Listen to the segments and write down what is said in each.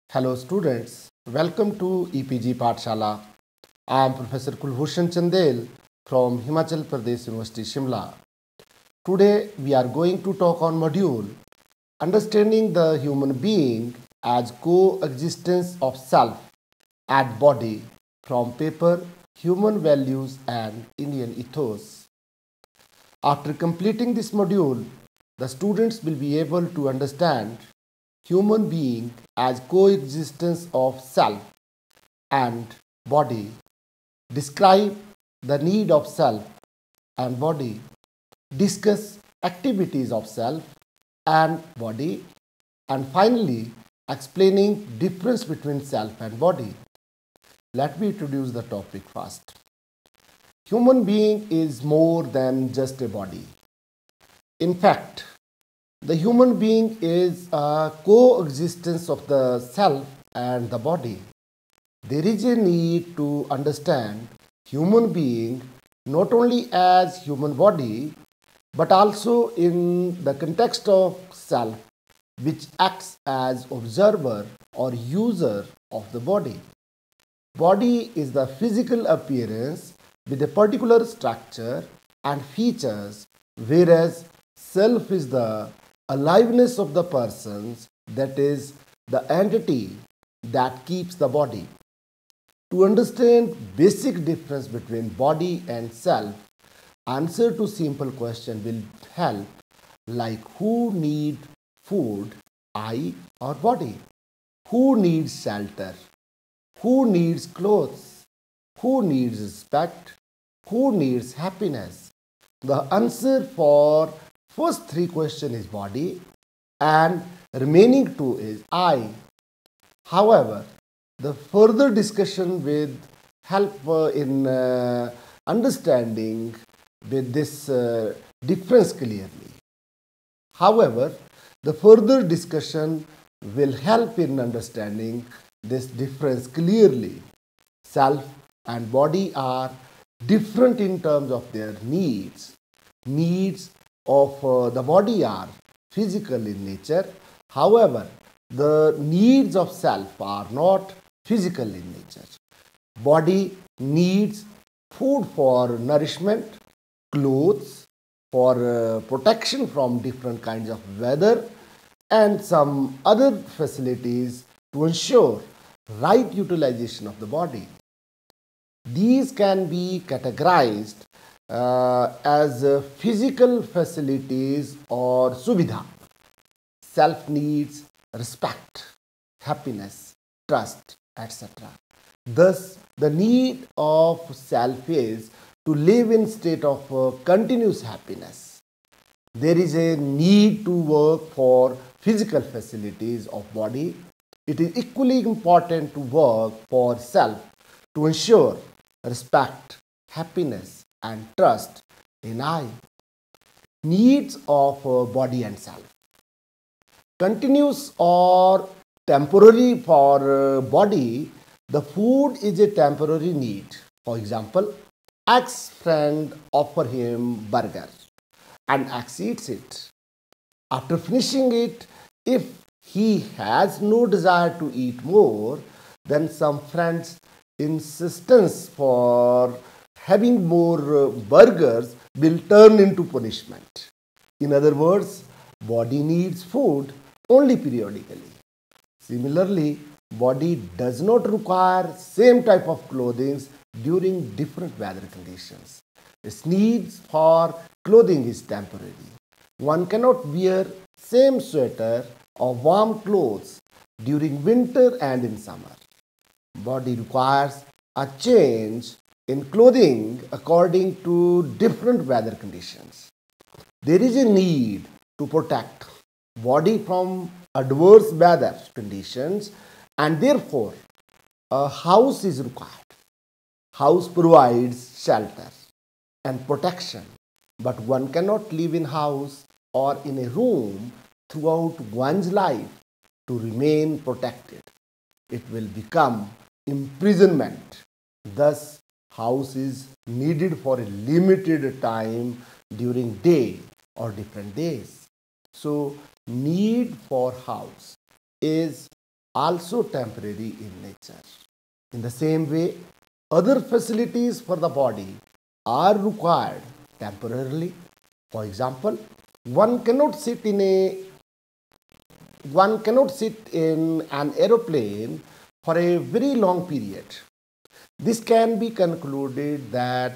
Hello students, welcome to EPG Pathshala. I am Professor Kulbhushan Chandel from Himachal Pradesh University Shimla. Today we are going to talk on module Understanding the Human Being as Coexistence of Self and Body from paper Human Values and Indian Ethos. After completing this module, the students will be able to understand human being as coexistence of self and body, describe the need of self and body, discuss activities of self and body, and finally explaining difference between self and body. Let me introduce the topic first. Human being is more than just a body. In fact, the human being is a coexistence of the self and the body. There is a need to understand human being not only as human body but also in the context of self, which acts as observer or user of the body. Body is the physical appearance with a particular structure and features, whereas self is the aliveness of the persons, that is, the entity that keeps the body. To understand basic difference between body and self, answer to simple question will help, like who need food, I or body? Who needs shelter? Who needs clothes? Who needs respect? Who needs happiness? The answer for first three questions is body and remaining two is I. However, the further discussion will help in understanding with this difference clearly. However, the further discussion will help in understanding this difference clearly. Self and body are different in terms of their needs. Needs of the body are physical in nature. However, the needs of self are not physical in nature. Body needs food for nourishment, clothes for protection from different kinds of weather, and some other facilities to ensure right utilization of the body. These can be categorized as physical facilities or subidha. Self needs respect, happiness, trust, etc. Thus, the need of self is to live in state of continuous happiness. There is a need to work for physical facilities of body. It is equally important to work for self to ensure respect, happiness, and trust in I. Needs of body and self. Continuous or temporary for body, the food is a temporary need. For example, X friend offer him burger and X eats it. After finishing it, if he has no desire to eat more, then some friends' insistence for having more burgers will turn into punishment. In other words, body needs food only periodically. Similarly, body does not require same type of clothing during different weather conditions. Its needs for clothing is temporary. One cannot wear same sweater or warm clothes during winter and in summer. Body requires a change in clothing according to different weather conditions. There is a need to protect body from adverse weather conditions, and therefore a house is required. House provides shelter and protection, but one cannot live in house or in a room throughout one's life to remain protected. It will become imprisonment. Thus, house is needed for a limited time during day or different days. So, need for house is also temporary in nature. In the same way, other facilities for the body are required temporarily. For example, one cannot sit in an aeroplane for a very long period. This can be concluded that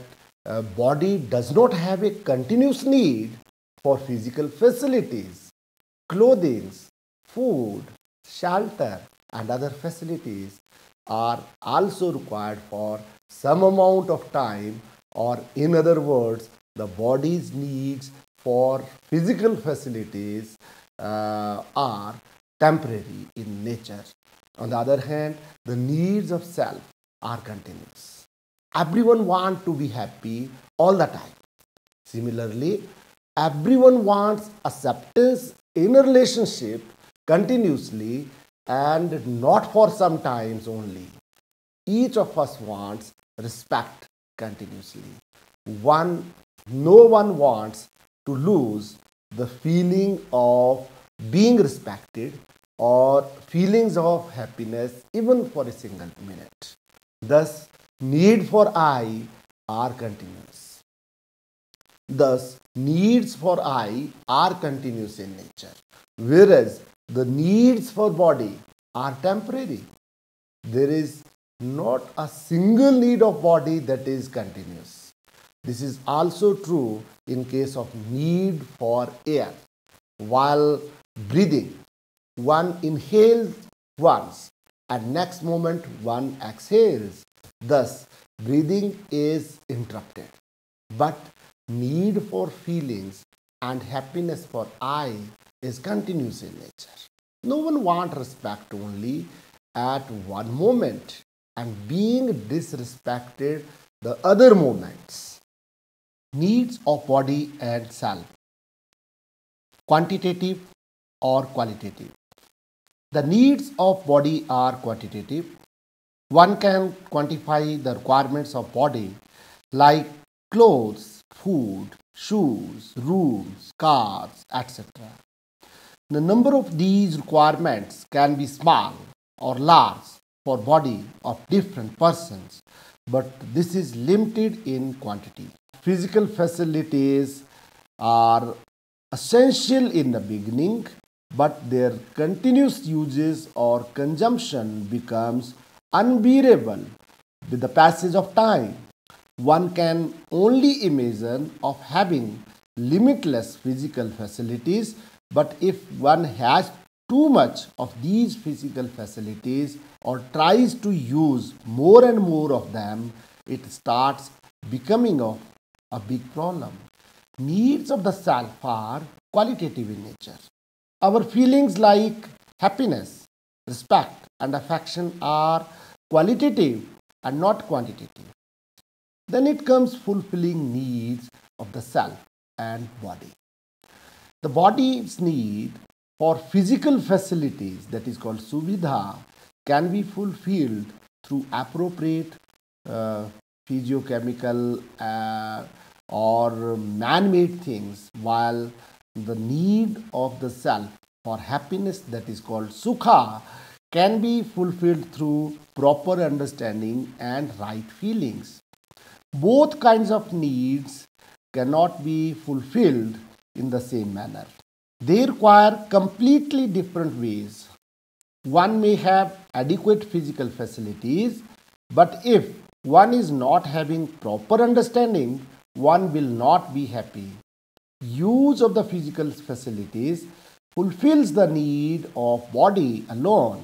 body does not have a continuous need for physical facilities, clothing, food, shelter, and other facilities are also required for some amount of time, or in other words, the body's needs for physical facilities are temporary in nature. On the other hand, the needs of self are continuous. Everyone wants to be happy all the time. Similarly, everyone wants acceptance in a relationship continuously and not for some times only. Each of us wants respect continuously. No one wants to lose the feeling of being respected or feelings of happiness even for a single minute. Thus, need for I are continuous. Thus, needs for I are continuous in nature, whereas the needs for body are temporary. There is not a single need of body that is continuous. This is also true in case of need for air. While breathing, one inhales once and next moment one exhales. Thus, breathing is interrupted. But need for feelings and happiness for I is continuous in nature. No one wants respect only at one moment and being disrespected the other moments. Needs of body and self, quantitative or qualitative. The needs of body are quantitative. One can quantify the requirements of body like clothes, food, shoes, rooms, cars, etc. The number of these requirements can be small or large for body of different persons, but this is limited in quantity. Physical facilities are essential in the beginning, but their continuous uses or consumption becomes unbearable with the passage of time. One can only imagine of having limitless physical facilities, but if one has too much of these physical facilities or tries to use more and more of them, it starts becoming of a big problem. Needs of the self are qualitative in nature. Our feelings like happiness, respect, and affection are qualitative and not quantitative. Then it comes fulfilling needs of the self and body. The body's need for physical facilities, that is called suvidha, can be fulfilled through appropriate physiochemical or man-made things, while the need of the self for happiness, that is called sukha, can be fulfilled through proper understanding and right feelings. Both kinds of needs cannot be fulfilled in the same manner. They require completely different ways. One may have adequate physical facilities, but if one is not having proper understanding, one will not be happy. Use of the physical facilities fulfills the need of body alone.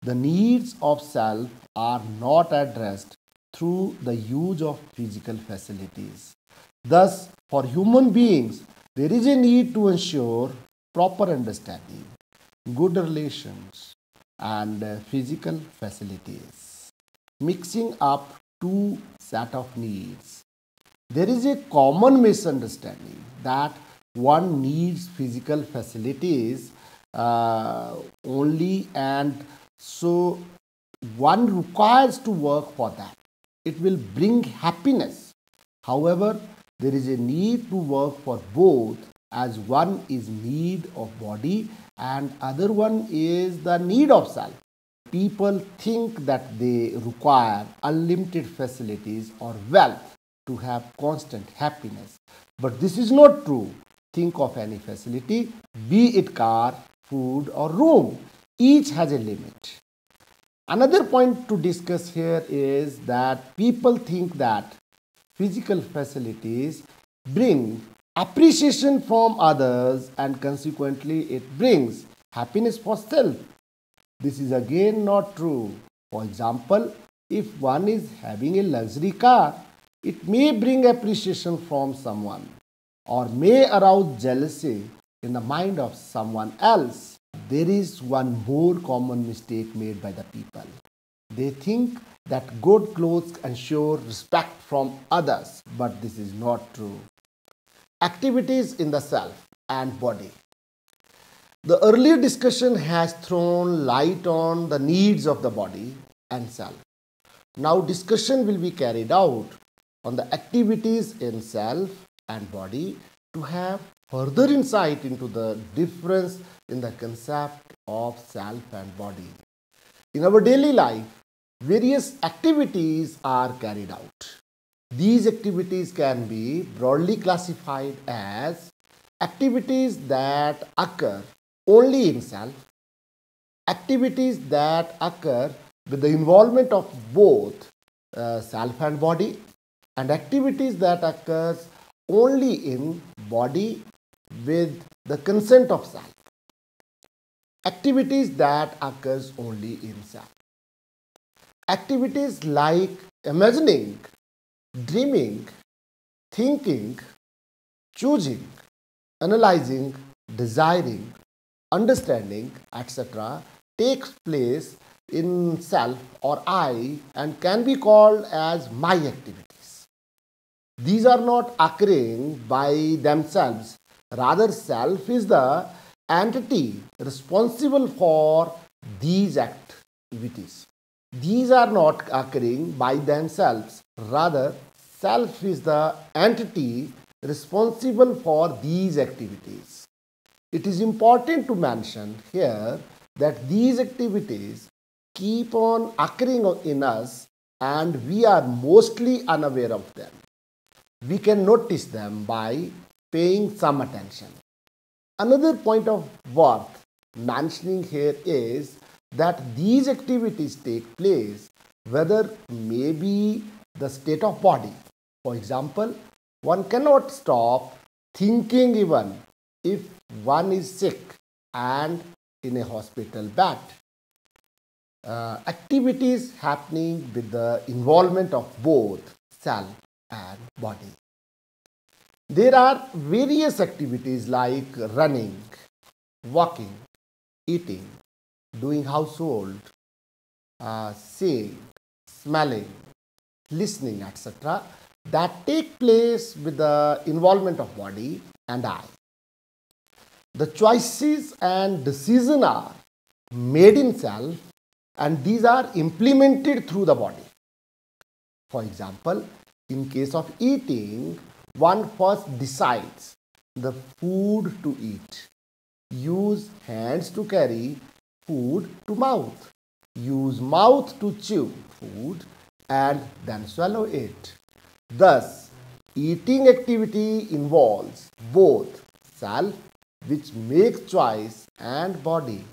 The needs of self are not addressed through the use of physical facilities. Thus, for human beings, there is a need to ensure proper understanding, good relations, and physical facilities. Mixing up two set of needs. There is a common misunderstanding that one needs physical facilities only, and so one requires to work for that. It will bring happiness. However, there is a need to work for both, as one is need of body and other one is the need of self. people think that they require unlimited facilities or wealth to have constant happiness. But this is not true. Think of any facility, be it car, food or room. Each has a limit. Another point to discuss here is that people think that physical facilities bring appreciation from others and consequently it brings happiness for self. This is again not true. For example, if one is having a luxury car, it may bring appreciation from someone or may arouse jealousy in the mind of someone else. There is one more common mistake made by the people. They think that good clothes ensure respect from others, but this is not true. Activities in the self and body. The earlier discussion has thrown light on the needs of the body and self. Now discussion will be carried out on the activities in self and body to have further insight into the difference in the concept of self and body. In our daily life, various activities are carried out. These activities can be broadly classified as activities that occur only in self, activities that occur with the involvement of both self and body, and activities that occurs only in body with the consent of self. Activities that occurs only in self. Activities like imagining, dreaming, thinking, choosing, analyzing, desiring, understanding, etc. takes place in self or I and can be called as my activities. These are not occurring by themselves. Rather, self is the entity responsible for these activities. These are not occurring by themselves. Rather, self is the entity responsible for these activities. It is important to mention here that these activities keep on occurring in us and we are mostly unaware of them. We can notice them by paying some attention. Another point of worth mentioning here is that these activities take place whether maybe the state of body. For example, one cannot stop thinking even if one is sick and in a hospital bed. Activities happening with the involvement of both self and body. There are various activities like running, walking, eating, doing household, seeing, smelling, listening, etc. that take place with the involvement of body and eye. The choices and decisions are made in self and these are implemented through the body. For example, in case of eating, one first decides the food to eat, use hands to carry food to mouth, use mouth to chew food and then swallow it. Thus, eating activity involves both self, which makes choice, and body,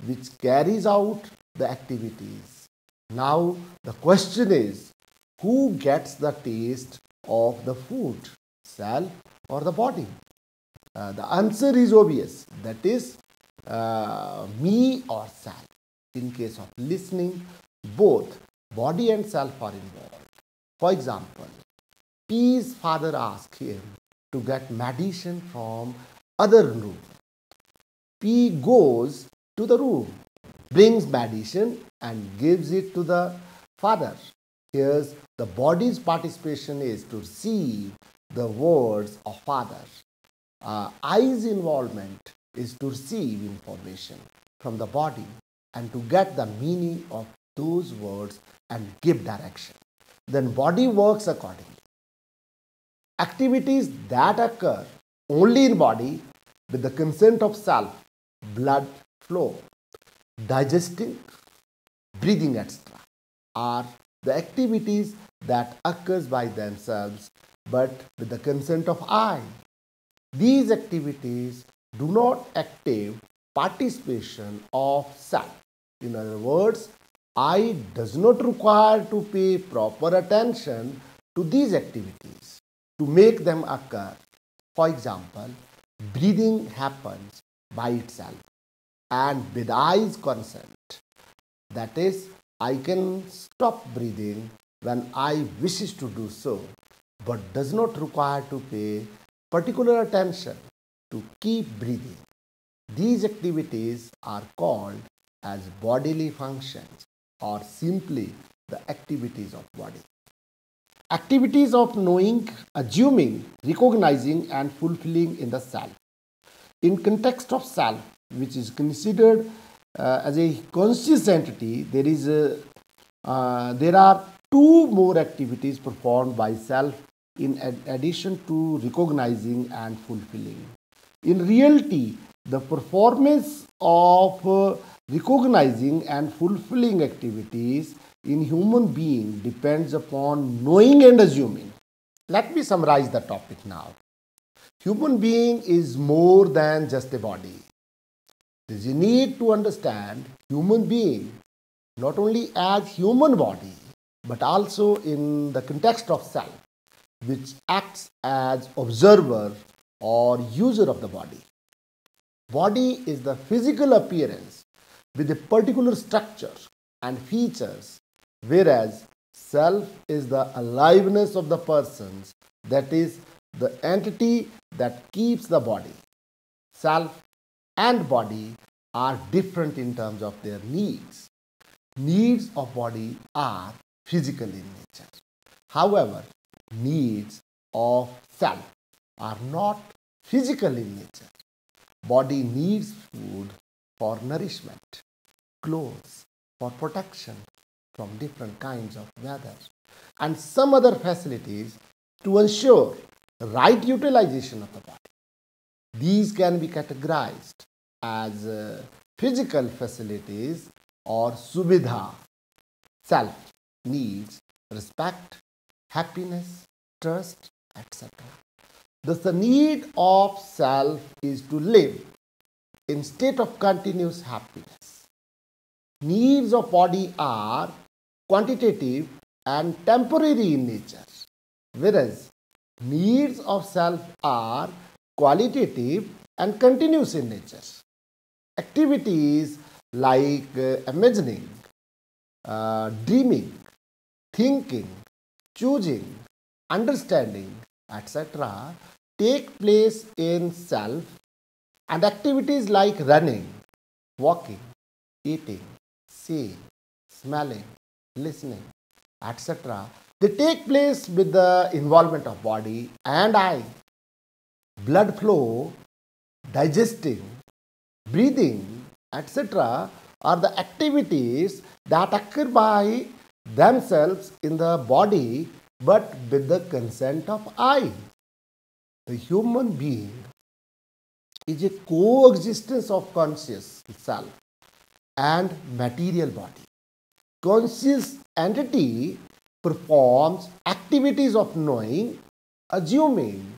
which carries out the activities. Now, the question is, who gets the taste of the food, self or the body? The answer is obvious, that is me or self. In case of listening, both body and self are involved. For example, P's father asked him to get medicine from other room. P goes to the room, brings medicine and gives it to the father. Here, the body's participation is to receive the words of father. Eye's involvement is to receive information from the body and to get the meaning of those words and give direction. Then body works accordingly. Activities that occur only in body with the consent of self, blood flow, digesting, breathing, etc., are the activities that occurs by themselves but with the consent of I. These activities do not active participation of self. In other words, I does not require to pay proper attention to these activities to make them occur. For example, breathing happens by itself and with I's consent. That is, I can stop breathing when I wishes to do so, but does not require to pay particular attention to keep breathing. These activities are called as bodily functions or simply the activities of body. Activities of knowing, assuming, recognizing and fulfilling in the self. In context of self, which is considered as a conscious entity, there are two more activities performed by self in addition to recognizing and fulfilling. In reality, the performance of recognizing and fulfilling activities in human being depends upon knowing and assuming. Let me summarize the topic now. Human being is more than just a body. There is a need to understand human being not only as human body but also in the context of self, which acts as observer or user of the body. Body is the physical appearance with a particular structure and features, whereas self is the aliveness of the persons, that is, the entity that keeps the body. Self and body are different in terms of their needs. Needs of body are physical in nature. However, needs of self are not physical in nature. Body needs food for nourishment, clothes for protection from different kinds of weather, and some other facilities to ensure right utilization of the body. These can be categorized as physical facilities or subidha. Self needs respect, happiness, trust, etc. Thus, the need of self is to live in state of continuous happiness. Needs of body are quantitative and temporary in nature, whereas needs of self are qualitative and continuous in nature. Activities like imagining, dreaming, thinking, choosing, understanding, etc. take place in self, and activities like running, walking, eating, seeing, smelling, listening, etc. they take place with the involvement of body and I. Blood flow, digesting, breathing, etc. are the activities that occur by themselves in the body but with the consent of I. The human being is a coexistence of conscious self and material body. Conscious entity performs activities of knowing, assuming,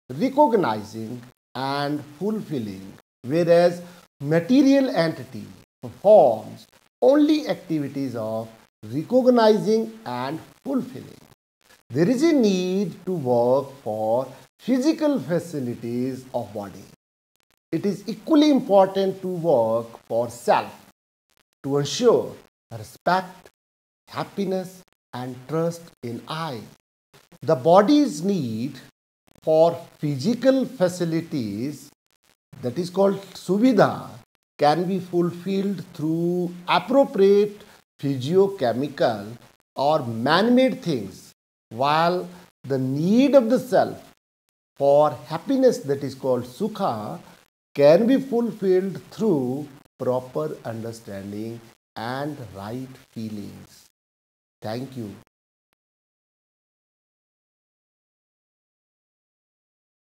recognizing and fulfilling, whereas material entity performs only activities of recognizing and fulfilling. There is a need to work for physical facilities of body. It is equally important to work for self to ensure respect, happiness and trust in I. The body's need for physical facilities, that is called suvidha, can be fulfilled through appropriate physiochemical or man-made things, while the need of the self for happiness, that is called sukha, can be fulfilled through proper understanding and right feelings. Thank you.